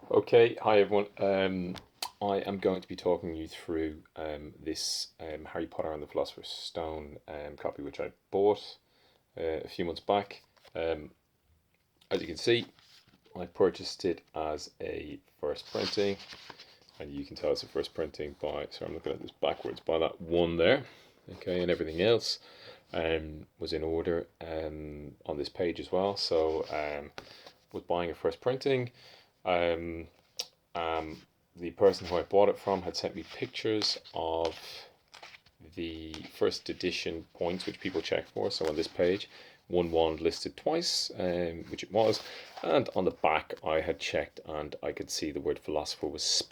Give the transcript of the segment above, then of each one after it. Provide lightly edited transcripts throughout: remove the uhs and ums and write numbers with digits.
Okay, hi everyone. I am going to be talking you through this Harry Potter and the Philosopher's Stone copy, which I bought a few months back. Um, as you can see, I purchased it as a first printing, and you can tell it's a first printing by. So I'm looking at this backwards by that one there. Okay, and everything else was in order on this page as well. So was buying a first printing. Um, um, the person who I bought it from had sent me pictures of the first edition points which people check for. So on this page, one wand listed twice, which it was, and on the back I had checked and I could see the word philosopher was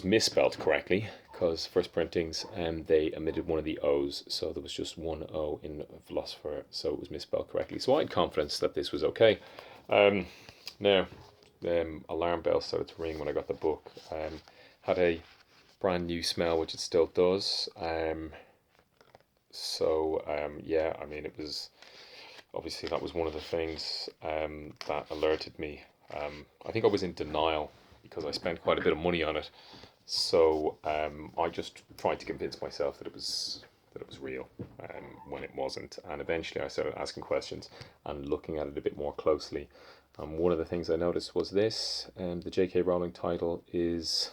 misspelt correctly, because first printings they omitted one of the O's, so there was just one O in philosopher, so it was misspelled correctly. So I had confidence that this was okay. Now, alarm bell started to ring when I got the book. Had a brand new smell, which it still does. Yeah, I mean, it was obviously that was one of the things that alerted me. I think I was in denial because I spent quite a bit of money on it. So I just tried to convince myself that it was real when it wasn't. And eventually I started asking questions and looking at it a bit more closely. One of the things I noticed was this, the J.K. Rowling title is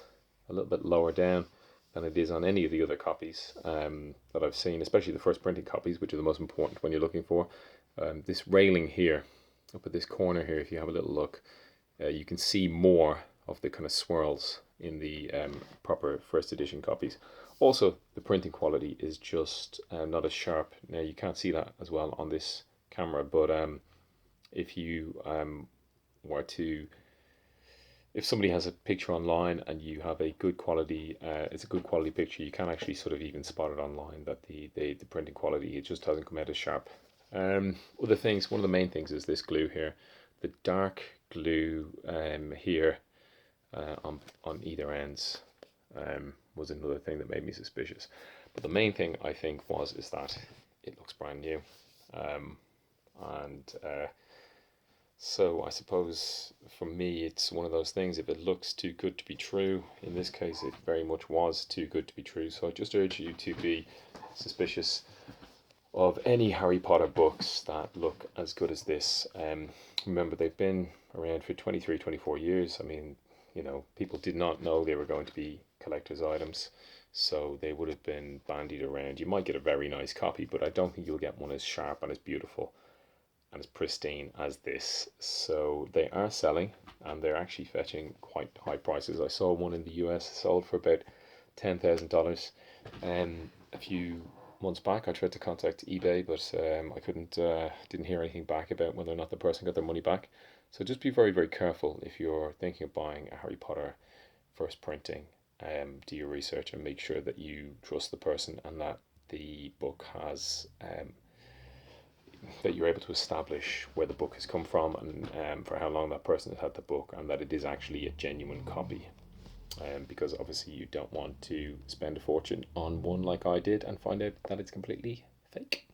a little bit lower down than it is on any of the other copies that I've seen, especially the first printing copies, which are the most important when you're looking for. This railing here, up at this corner here, if you have a little look, you can see more of the kind of swirls in the proper first edition copies. Also, the printing quality is just not as sharp. Now, you can't see that as well on this camera, but if you were to if somebody has a picture online and you have a good quality, it's a good quality picture, you can actually sort of even spot it online that the printing quality, it just hasn't come out as sharp. Other things, one of the main things is this glue here. The dark glue here on either ends was another thing that made me suspicious. But the main thing I think is that it looks brand new, and so I suppose for me it's one of those things. If it looks too good to be true, in this case it very much was too good to be true. So I just urge you to be suspicious of any Harry Potter books that look as good as this. Remember, they've been around for 23, 24 years. I mean, people did not know they were going to be collector's items, so they would have been bandied around. You might get a very nice copy, but I don't think you'll get one as sharp and as beautiful and as pristine as this. So they are selling, and they're actually fetching quite high prices. I saw one in the US sold for about $10,000. A few months back, I tried to contact eBay, but I didn't hear anything back about whether or not the person got their money back. So just be very, very careful if you're thinking of buying a Harry Potter first printing. Do your research and make sure that you trust the person and that the book has that you're able to establish where the book has come from and for how long that person has had the book, and that it is actually a genuine copy. Because obviously you don't want to spend a fortune on one like I did and find out that it's completely fake.